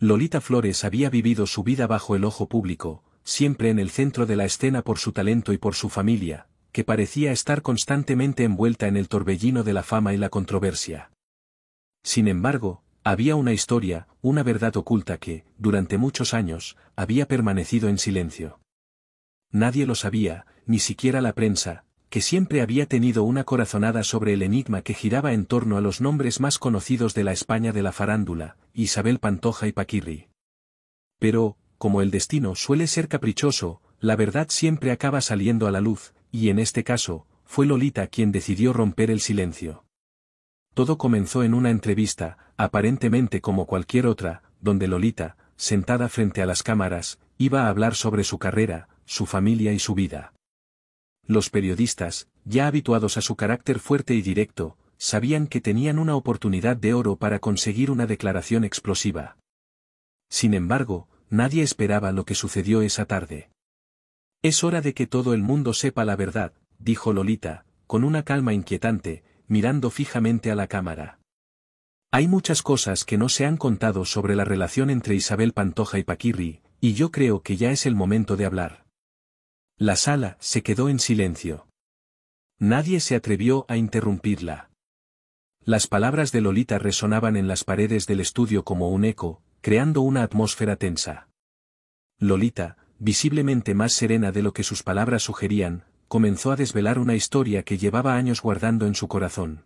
Lolita Flores había vivido su vida bajo el ojo público, siempre en el centro de la escena por su talento y por su familia, que parecía estar constantemente envuelta en el torbellino de la fama y la controversia. Sin embargo, había una historia, una verdad oculta que, durante muchos años, había permanecido en silencio. Nadie lo sabía, ni siquiera la prensa, que siempre había tenido una corazonada sobre el enigma que giraba en torno a los nombres más conocidos de la España de la farándula, Isabel Pantoja y Paquirri. Pero, como el destino suele ser caprichoso, la verdad siempre acaba saliendo a la luz, y en este caso, fue Lolita quien decidió romper el silencio. Todo comenzó en una entrevista, aparentemente como cualquier otra, donde Lolita, sentada frente a las cámaras, iba a hablar sobre su carrera, su familia y su vida. Los periodistas, ya habituados a su carácter fuerte y directo, sabían que tenían una oportunidad de oro para conseguir una declaración explosiva. Sin embargo, nadie esperaba lo que sucedió esa tarde. «Es hora de que todo el mundo sepa la verdad», dijo Lolita, con una calma inquietante, mirando fijamente a la cámara. «Hay muchas cosas que no se han contado sobre la relación entre Isabel Pantoja y Paquirri, y yo creo que ya es el momento de hablar». La sala se quedó en silencio. Nadie se atrevió a interrumpirla. Las palabras de Lolita resonaban en las paredes del estudio como un eco, creando una atmósfera tensa. Lolita, visiblemente más serena de lo que sus palabras sugerían, comenzó a desvelar una historia que llevaba años guardando en su corazón.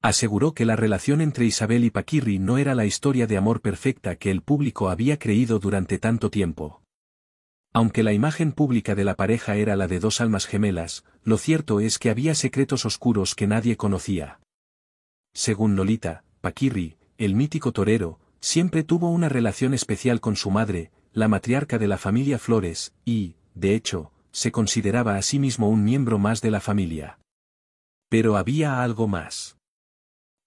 Aseguró que la relación entre Isabel y Paquirri no era la historia de amor perfecta que el público había creído durante tanto tiempo. Aunque la imagen pública de la pareja era la de dos almas gemelas, lo cierto es que había secretos oscuros que nadie conocía. Según Lolita, Paquirri, el mítico torero, siempre tuvo una relación especial con su madre, la matriarca de la familia Flores, y, de hecho, se consideraba a sí mismo un miembro más de la familia. Pero había algo más.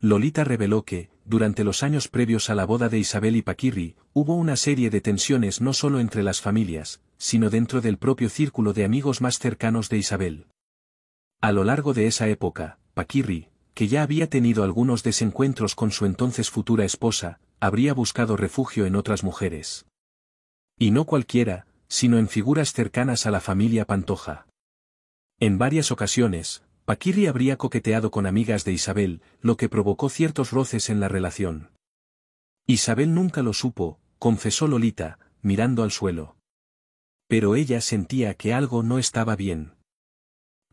Lolita reveló que, durante los años previos a la boda de Isabel y Paquirri, hubo una serie de tensiones no solo entre las familias, sino dentro del propio círculo de amigos más cercanos de Isabel. A lo largo de esa época, Paquirri, que ya había tenido algunos desencuentros con su entonces futura esposa, habría buscado refugio en otras mujeres. Y no cualquiera, sino en figuras cercanas a la familia Pantoja. En varias ocasiones, Paquirri habría coqueteado con amigas de Isabel, lo que provocó ciertos roces en la relación. Isabel nunca lo supo, confesó Lolita, mirando al suelo. Pero ella sentía que algo no estaba bien.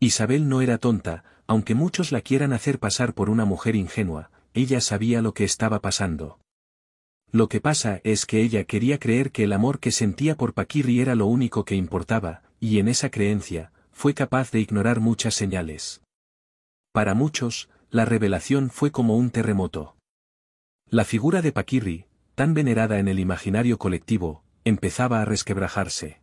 Isabel no era tonta, aunque muchos la quieran hacer pasar por una mujer ingenua, ella sabía lo que estaba pasando. Lo que pasa es que ella quería creer que el amor que sentía por Paquirri era lo único que importaba, y en esa creencia, fue capaz de ignorar muchas señales. Para muchos, la revelación fue como un terremoto. La figura de Paquirri, tan venerada en el imaginario colectivo, empezaba a resquebrajarse.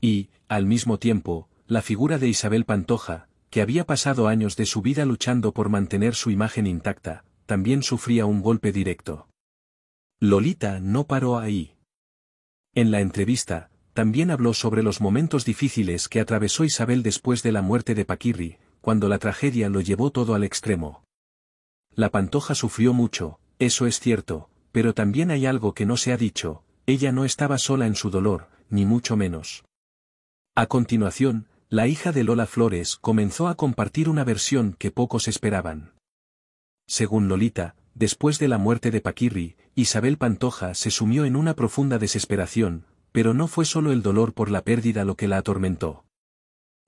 Y, al mismo tiempo, la figura de Isabel Pantoja, que había pasado años de su vida luchando por mantener su imagen intacta, también sufría un golpe directo. Lolita no paró ahí. En la entrevista, también habló sobre los momentos difíciles que atravesó Isabel después de la muerte de Paquirri, cuando la tragedia lo llevó todo al extremo. La Pantoja sufrió mucho, eso es cierto, pero también hay algo que no se ha dicho, ella no estaba sola en su dolor, ni mucho menos. A continuación, la hija de Lola Flores comenzó a compartir una versión que pocos esperaban. Según Lolita, después de la muerte de Paquirri, Isabel Pantoja se sumió en una profunda desesperación, pero no fue solo el dolor por la pérdida lo que la atormentó.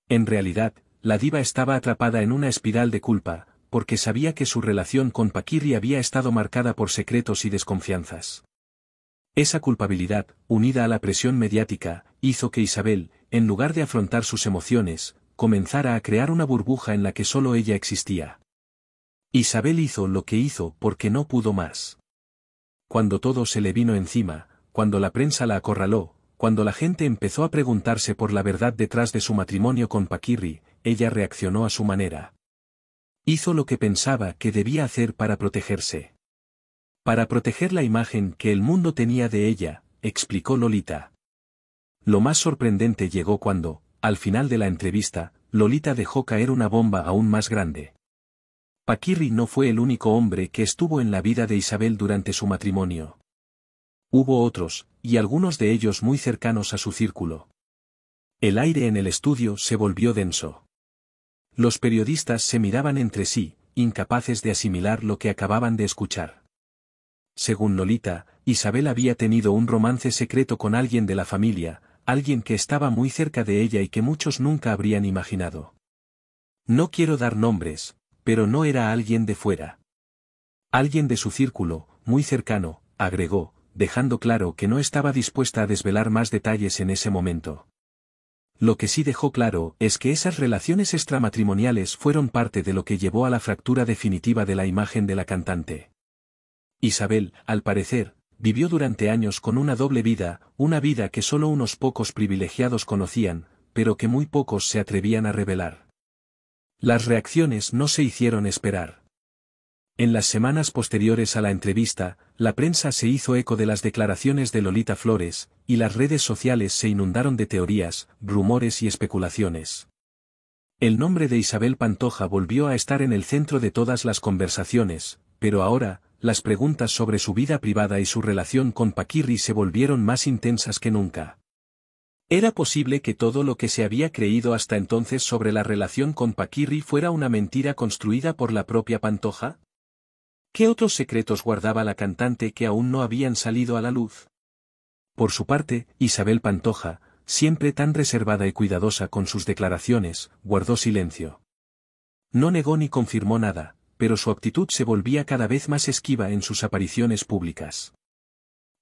En realidad, la diva estaba atrapada en una espiral de culpa, porque sabía que su relación con Paquirri había estado marcada por secretos y desconfianzas. Esa culpabilidad, unida a la presión mediática, hizo que Isabel, en lugar de afrontar sus emociones, comenzara a crear una burbuja en la que solo ella existía. Isabel hizo lo que hizo porque no pudo más. Cuando todo se le vino encima, cuando la prensa la acorraló, cuando la gente empezó a preguntarse por la verdad detrás de su matrimonio con Paquirri, ella reaccionó a su manera. Hizo lo que pensaba que debía hacer para protegerse. Para proteger la imagen que el mundo tenía de ella, explicó Lolita. Lo más sorprendente llegó cuando, al final de la entrevista, Lolita dejó caer una bomba aún más grande. Paquirri no fue el único hombre que estuvo en la vida de Isabel durante su matrimonio. Hubo otros, y algunos de ellos muy cercanos a su círculo. El aire en el estudio se volvió denso. Los periodistas se miraban entre sí, incapaces de asimilar lo que acababan de escuchar. Según Lolita, Isabel había tenido un romance secreto con alguien de la familia, alguien que estaba muy cerca de ella y que muchos nunca habrían imaginado. No quiero dar nombres, pero no era alguien de fuera. Alguien de su círculo, muy cercano, agregó, dejando claro que no estaba dispuesta a desvelar más detalles en ese momento. Lo que sí dejó claro es que esas relaciones extramatrimoniales fueron parte de lo que llevó a la fractura definitiva de la imagen de la cantante. Isabel, al parecer, vivió durante años con una doble vida, una vida que solo unos pocos privilegiados conocían, pero que muy pocos se atrevían a revelar. Las reacciones no se hicieron esperar. En las semanas posteriores a la entrevista, la prensa se hizo eco de las declaraciones de Lolita Flores, y las redes sociales se inundaron de teorías, rumores y especulaciones. El nombre de Isabel Pantoja volvió a estar en el centro de todas las conversaciones, pero ahora, las preguntas sobre su vida privada y su relación con Paquirri se volvieron más intensas que nunca. ¿Era posible que todo lo que se había creído hasta entonces sobre la relación con Paquirri fuera una mentira construida por la propia Pantoja? ¿Qué otros secretos guardaba la cantante que aún no habían salido a la luz? Por su parte, Isabel Pantoja, siempre tan reservada y cuidadosa con sus declaraciones, guardó silencio. No negó ni confirmó nada, pero su actitud se volvía cada vez más esquiva en sus apariciones públicas.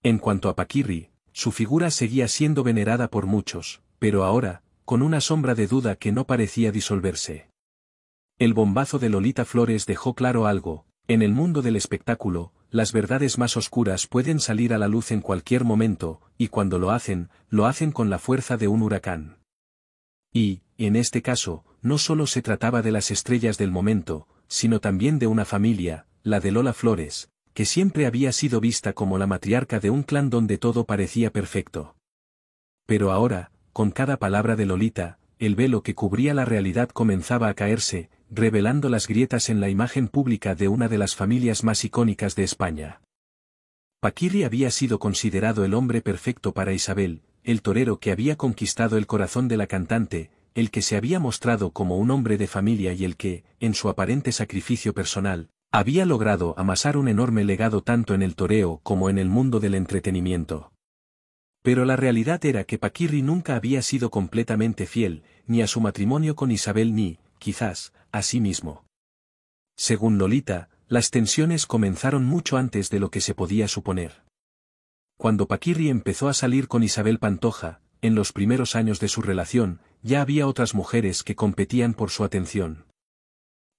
En cuanto a Paquirri, su figura seguía siendo venerada por muchos, pero ahora, con una sombra de duda que no parecía disolverse. El bombazo de Lolita Flores dejó claro algo: en el mundo del espectáculo, las verdades más oscuras pueden salir a la luz en cualquier momento, y cuando lo hacen con la fuerza de un huracán. Y, en este caso, no solo se trataba de las estrellas del momento, sino también de una familia, la de Lola Flores, que siempre había sido vista como la matriarca de un clan donde todo parecía perfecto. Pero ahora, con cada palabra de Lolita, el velo que cubría la realidad comenzaba a caerse, revelando las grietas en la imagen pública de una de las familias más icónicas de España. Paquirri había sido considerado el hombre perfecto para Isabel, el torero que había conquistado el corazón de la cantante, el que se había mostrado como un hombre de familia y el que, en su aparente sacrificio personal, había logrado amasar un enorme legado tanto en el toreo como en el mundo del entretenimiento. Pero la realidad era que Paquirri nunca había sido completamente fiel, ni a su matrimonio con Isabel ni, quizás, a sí mismo. Según Lolita, las tensiones comenzaron mucho antes de lo que se podía suponer. Cuando Paquirri empezó a salir con Isabel Pantoja, en los primeros años de su relación, ya había otras mujeres que competían por su atención.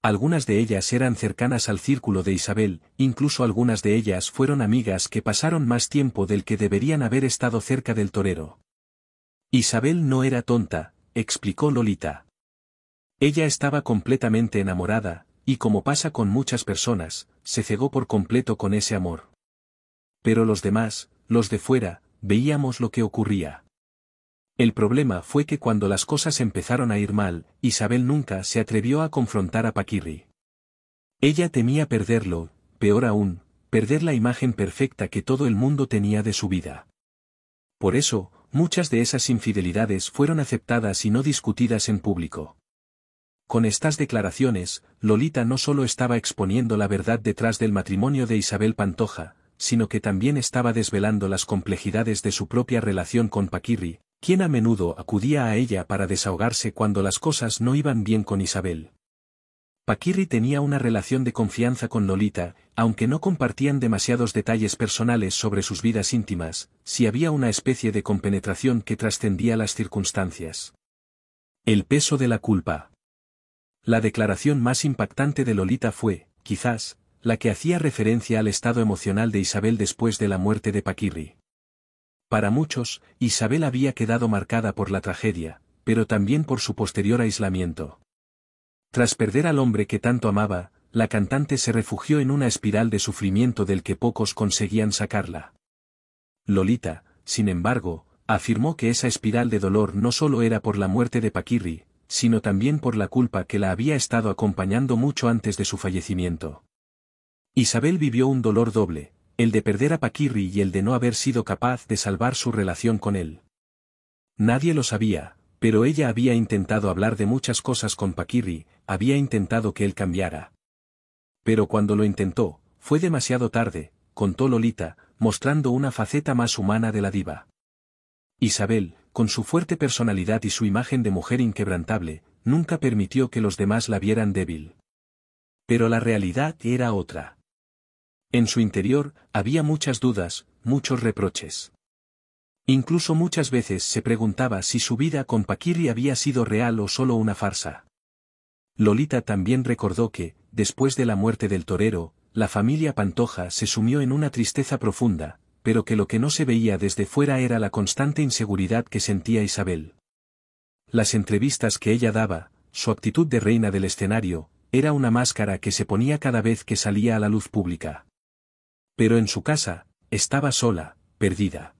Algunas de ellas eran cercanas al círculo de Isabel, incluso algunas de ellas fueron amigas que pasaron más tiempo del que deberían haber estado cerca del torero. Isabel no era tonta, explicó Lolita. Ella estaba completamente enamorada, y como pasa con muchas personas, se cegó por completo con ese amor. Pero los demás, los de fuera, veíamos lo que ocurría. El problema fue que cuando las cosas empezaron a ir mal, Isabel nunca se atrevió a confrontar a Paquirri. Ella temía perderlo, peor aún, perder la imagen perfecta que todo el mundo tenía de su vida. Por eso, muchas de esas infidelidades fueron aceptadas y no discutidas en público. Con estas declaraciones, Lolita no solo estaba exponiendo la verdad detrás del matrimonio de Isabel Pantoja, sino que también estaba desvelando las complejidades de su propia relación con Paquirri, quien a menudo acudía a ella para desahogarse cuando las cosas no iban bien con Isabel. Paquirri tenía una relación de confianza con Lolita, aunque no compartían demasiados detalles personales sobre sus vidas íntimas, sí había una especie de compenetración que trascendía las circunstancias. El peso de la culpa. La declaración más impactante de Lolita fue, quizás, la que hacía referencia al estado emocional de Isabel después de la muerte de Paquirri. Para muchos, Isabel había quedado marcada por la tragedia, pero también por su posterior aislamiento. Tras perder al hombre que tanto amaba, la cantante se refugió en una espiral de sufrimiento del que pocos conseguían sacarla. Lolita, sin embargo, afirmó que esa espiral de dolor no solo era por la muerte de Paquirri, sino también por la culpa que la había estado acompañando mucho antes de su fallecimiento. Isabel vivió un dolor doble, El de perder a Paquirri y el de no haber sido capaz de salvar su relación con él. Nadie lo sabía, pero ella había intentado hablar de muchas cosas con Paquirri, había intentado que él cambiara. Pero cuando lo intentó, fue demasiado tarde, contó Lolita, mostrando una faceta más humana de la diva. Isabel, con su fuerte personalidad y su imagen de mujer inquebrantable, nunca permitió que los demás la vieran débil. Pero la realidad era otra. En su interior, había muchas dudas, muchos reproches. Incluso muchas veces se preguntaba si su vida con Paquirri había sido real o solo una farsa. Lolita también recordó que, después de la muerte del torero, la familia Pantoja se sumió en una tristeza profunda, pero que lo que no se veía desde fuera era la constante inseguridad que sentía Isabel. Las entrevistas que ella daba, su actitud de reina del escenario, era una máscara que se ponía cada vez que salía a la luz pública. Pero en su casa, estaba sola, perdida.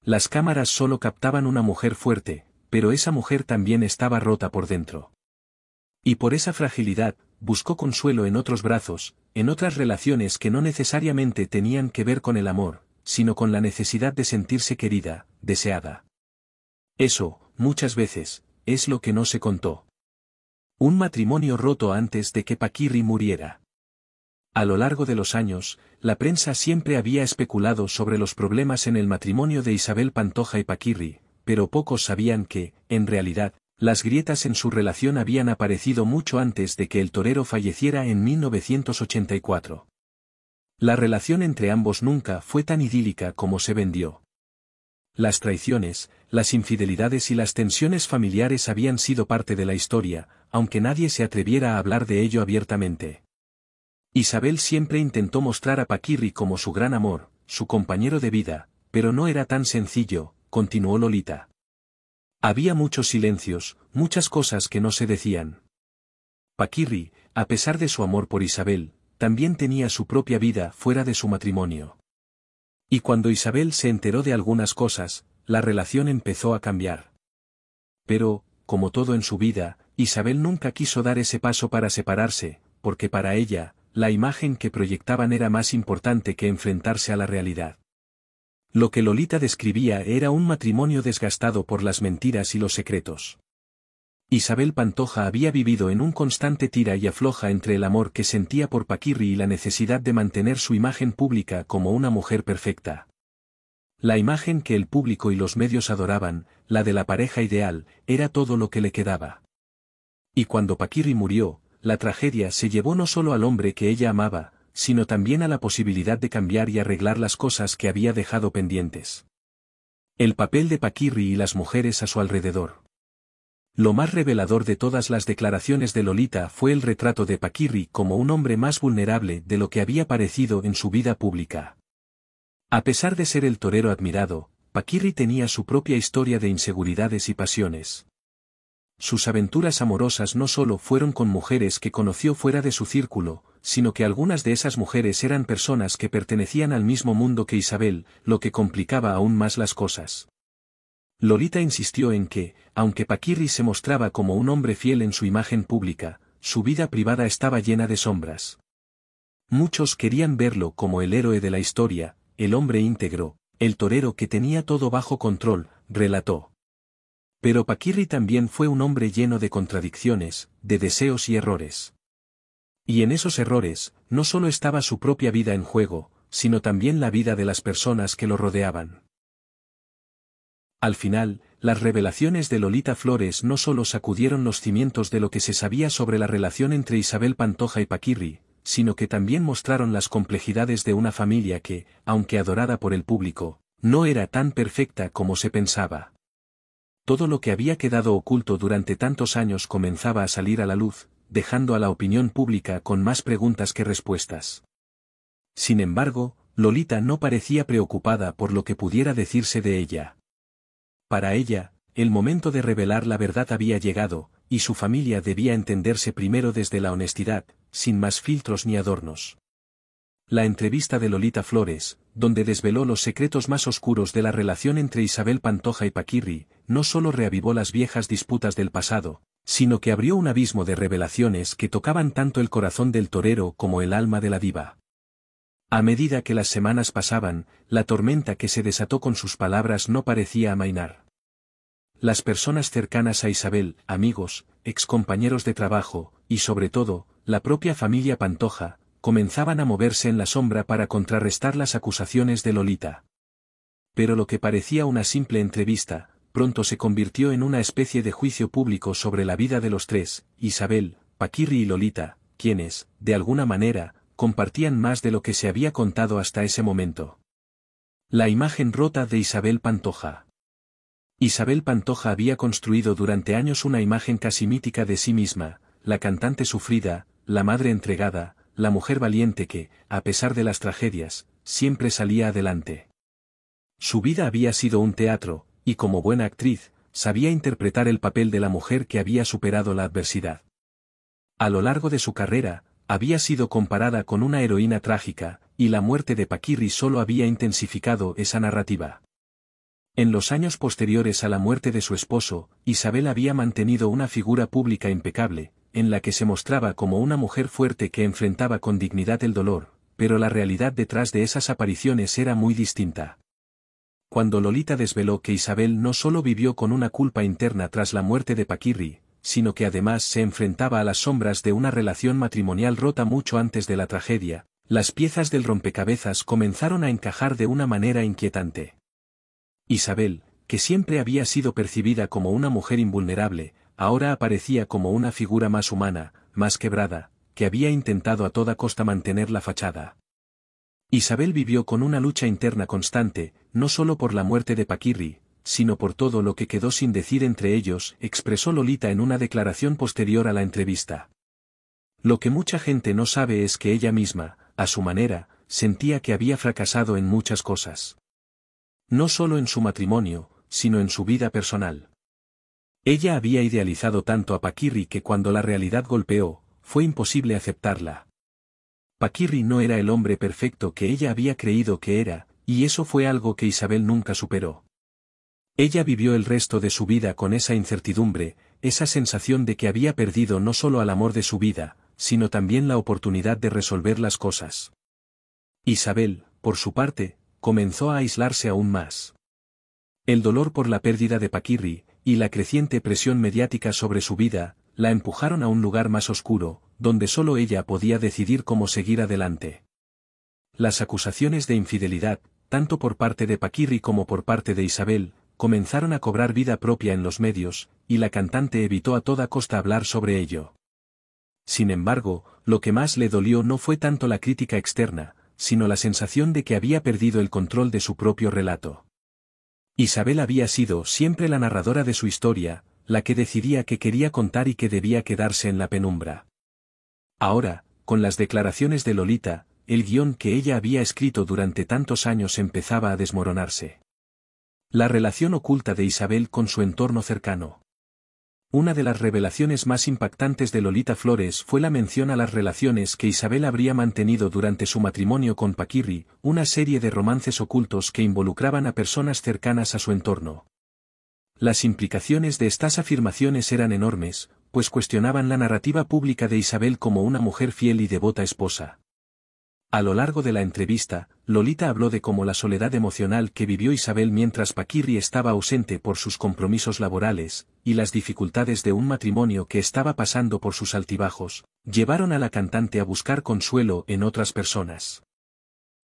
Las cámaras solo captaban una mujer fuerte, pero esa mujer también estaba rota por dentro. Y por esa fragilidad, buscó consuelo en otros brazos, en otras relaciones que no necesariamente tenían que ver con el amor, sino con la necesidad de sentirse querida, deseada. Eso, muchas veces, es lo que no se contó. Un matrimonio roto antes de que Paquirri muriera. A lo largo de los años, la prensa siempre había especulado sobre los problemas en el matrimonio de Isabel Pantoja y Paquirri, pero pocos sabían que, en realidad, las grietas en su relación habían aparecido mucho antes de que el torero falleciera en 1984. La relación entre ambos nunca fue tan idílica como se vendió. Las traiciones, las infidelidades y las tensiones familiares habían sido parte de la historia, aunque nadie se atreviera a hablar de ello abiertamente. Isabel siempre intentó mostrar a Paquirri como su gran amor, su compañero de vida, pero no era tan sencillo, continuó Lolita. Había muchos silencios, muchas cosas que no se decían. Paquirri, a pesar de su amor por Isabel, también tenía su propia vida fuera de su matrimonio. Y cuando Isabel se enteró de algunas cosas, la relación empezó a cambiar. Pero, como todo en su vida, Isabel nunca quiso dar ese paso para separarse, porque para ella, la imagen que proyectaban era más importante que enfrentarse a la realidad. Lo que Lolita describía era un matrimonio desgastado por las mentiras y los secretos. Isabel Pantoja había vivido en un constante tira y afloja entre el amor que sentía por Paquirri y la necesidad de mantener su imagen pública como una mujer perfecta. La imagen que el público y los medios adoraban, la de la pareja ideal, era todo lo que le quedaba. Y cuando Paquirri murió, la tragedia se llevó no solo al hombre que ella amaba, sino también a la posibilidad de cambiar y arreglar las cosas que había dejado pendientes. El papel de Paquirri y las mujeres a su alrededor. Lo más revelador de todas las declaraciones de Lolita fue el retrato de Paquirri como un hombre más vulnerable de lo que había parecido en su vida pública. A pesar de ser el torero admirado, Paquirri tenía su propia historia de inseguridades y pasiones. Sus aventuras amorosas no solo fueron con mujeres que conoció fuera de su círculo, sino que algunas de esas mujeres eran personas que pertenecían al mismo mundo que Isabel, lo que complicaba aún más las cosas. Lolita insistió en que, aunque Paquirri se mostraba como un hombre fiel en su imagen pública, su vida privada estaba llena de sombras. Muchos querían verlo como el héroe de la historia, el hombre íntegro, el torero que tenía todo bajo control, relató. Pero Paquirri también fue un hombre lleno de contradicciones, de deseos y errores. Y en esos errores, no solo estaba su propia vida en juego, sino también la vida de las personas que lo rodeaban. Al final, las revelaciones de Lolita Flores no solo sacudieron los cimientos de lo que se sabía sobre la relación entre Isabel Pantoja y Paquirri, sino que también mostraron las complejidades de una familia que, aunque adorada por el público, no era tan perfecta como se pensaba. Todo lo que había quedado oculto durante tantos años comenzaba a salir a la luz, dejando a la opinión pública con más preguntas que respuestas. Sin embargo, Lolita no parecía preocupada por lo que pudiera decirse de ella. Para ella, el momento de revelar la verdad había llegado, y su familia debía entenderse primero desde la honestidad, sin más filtros ni adornos. La entrevista de Lolita Flores, donde desveló los secretos más oscuros de la relación entre Isabel Pantoja y Paquirri, no solo reavivó las viejas disputas del pasado, sino que abrió un abismo de revelaciones que tocaban tanto el corazón del torero como el alma de la diva. A medida que las semanas pasaban, la tormenta que se desató con sus palabras no parecía amainar. Las personas cercanas a Isabel, amigos, excompañeros de trabajo, y sobre todo, la propia familia Pantoja, comenzaban a moverse en la sombra para contrarrestar las acusaciones de Lolita. Pero lo que parecía una simple entrevista, pronto se convirtió en una especie de juicio público sobre la vida de los tres, Isabel, Paquirri y Lolita, quienes, de alguna manera, compartían más de lo que se había contado hasta ese momento. La imagen rota de Isabel Pantoja. Isabel Pantoja había construido durante años una imagen casi mítica de sí misma, la cantante sufrida, la madre entregada, la mujer valiente que, a pesar de las tragedias, siempre salía adelante. Su vida había sido un teatro, y como buena actriz, sabía interpretar el papel de la mujer que había superado la adversidad. A lo largo de su carrera, había sido comparada con una heroína trágica, y la muerte de Paquirri solo había intensificado esa narrativa. En los años posteriores a la muerte de su esposo, Isabel había mantenido una figura pública impecable, en la que se mostraba como una mujer fuerte que enfrentaba con dignidad el dolor, pero la realidad detrás de esas apariciones era muy distinta. Cuando Lolita desveló que Isabel no solo vivió con una culpa interna tras la muerte de Paquirri, sino que además se enfrentaba a las sombras de una relación matrimonial rota mucho antes de la tragedia, las piezas del rompecabezas comenzaron a encajar de una manera inquietante. Isabel, que siempre había sido percibida como una mujer invulnerable, ahora aparecía como una figura más humana, más quebrada, que había intentado a toda costa mantener la fachada. Isabel vivió con una lucha interna constante, no solo por la muerte de Paquirri, sino por todo lo que quedó sin decir entre ellos, expresó Lolita en una declaración posterior a la entrevista. Lo que mucha gente no sabe es que ella misma, a su manera, sentía que había fracasado en muchas cosas. No solo en su matrimonio, sino en su vida personal. Ella había idealizado tanto a Paquirri que cuando la realidad golpeó, fue imposible aceptarla. Paquirri no era el hombre perfecto que ella había creído que era, y eso fue algo que Isabel nunca superó. Ella vivió el resto de su vida con esa incertidumbre, esa sensación de que había perdido no solo al amor de su vida, sino también la oportunidad de resolver las cosas. Isabel, por su parte, comenzó a aislarse aún más. El dolor por la pérdida de Paquirri, y la creciente presión mediática sobre su vida, la empujaron a un lugar más oscuro, donde solo ella podía decidir cómo seguir adelante. Las acusaciones de infidelidad, tanto por parte de Paquirri como por parte de Isabel, comenzaron a cobrar vida propia en los medios, y la cantante evitó a toda costa hablar sobre ello. Sin embargo, lo que más le dolió no fue tanto la crítica externa, sino la sensación de que había perdido el control de su propio relato. Isabel había sido siempre la narradora de su historia, la que decidía qué quería contar y que debía quedarse en la penumbra. Ahora, con las declaraciones de Lolita, el guión que ella había escrito durante tantos años empezaba a desmoronarse. La relación oculta de Isabel con su entorno cercano. Una de las revelaciones más impactantes de Lolita Flores fue la mención a las relaciones que Isabel habría mantenido durante su matrimonio con Paquirri, una serie de romances ocultos que involucraban a personas cercanas a su entorno. Las implicaciones de estas afirmaciones eran enormes, pues cuestionaban la narrativa pública de Isabel como una mujer fiel y devota esposa. A lo largo de la entrevista, Lolita habló de cómo la soledad emocional que vivió Isabel mientras Paquirri estaba ausente por sus compromisos laborales, y las dificultades de un matrimonio que estaba pasando por sus altibajos, llevaron a la cantante a buscar consuelo en otras personas.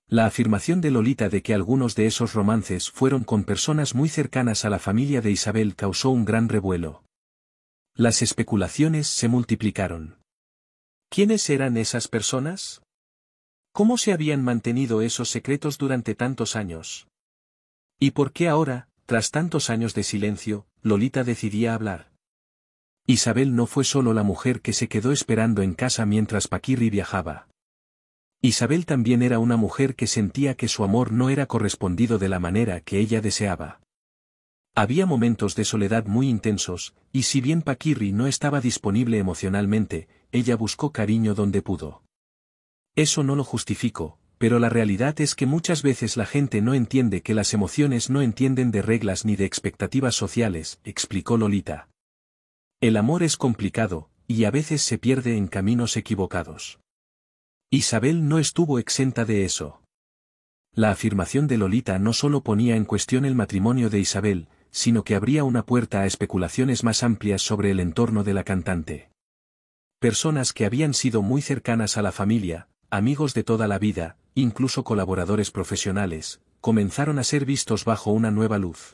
La afirmación de Lolita de que algunos de esos romances fueron con personas muy cercanas a la familia de Isabel causó un gran revuelo. Las especulaciones se multiplicaron. ¿Quiénes eran esas personas? ¿Cómo se habían mantenido esos secretos durante tantos años? ¿Y por qué ahora, tras tantos años de silencio, Lolita decidía hablar? Isabel no fue solo la mujer que se quedó esperando en casa mientras Paquirri viajaba. Isabel también era una mujer que sentía que su amor no era correspondido de la manera que ella deseaba. Había momentos de soledad muy intensos, y si bien Paquirri no estaba disponible emocionalmente, ella buscó cariño donde pudo. Eso no lo justifico, pero la realidad es que muchas veces la gente no entiende que las emociones no entienden de reglas ni de expectativas sociales, explicó Lolita. El amor es complicado, y a veces se pierde en caminos equivocados. Isabel no estuvo exenta de eso. La afirmación de Lolita no solo ponía en cuestión el matrimonio de Isabel, sino que abría una puerta a especulaciones más amplias sobre el entorno de la cantante. Personas que habían sido muy cercanas a la familia, amigos de toda la vida, incluso colaboradores profesionales, comenzaron a ser vistos bajo una nueva luz.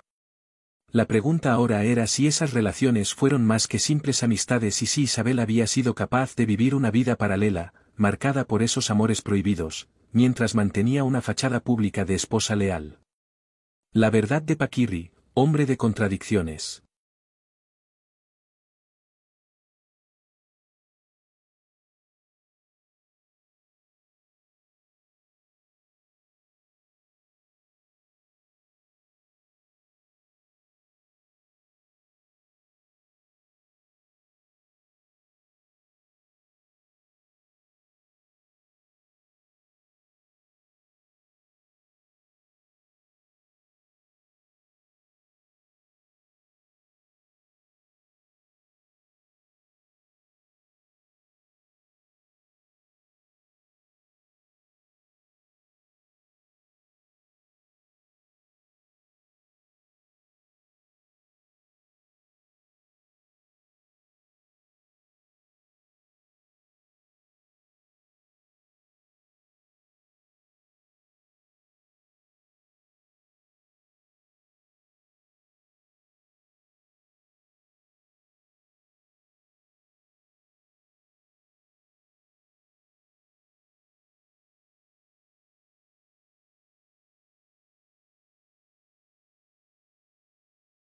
La pregunta ahora era si esas relaciones fueron más que simples amistades y si Isabel había sido capaz de vivir una vida paralela, marcada por esos amores prohibidos, mientras mantenía una fachada pública de esposa leal. La verdad de Paquirri, hombre de contradicciones.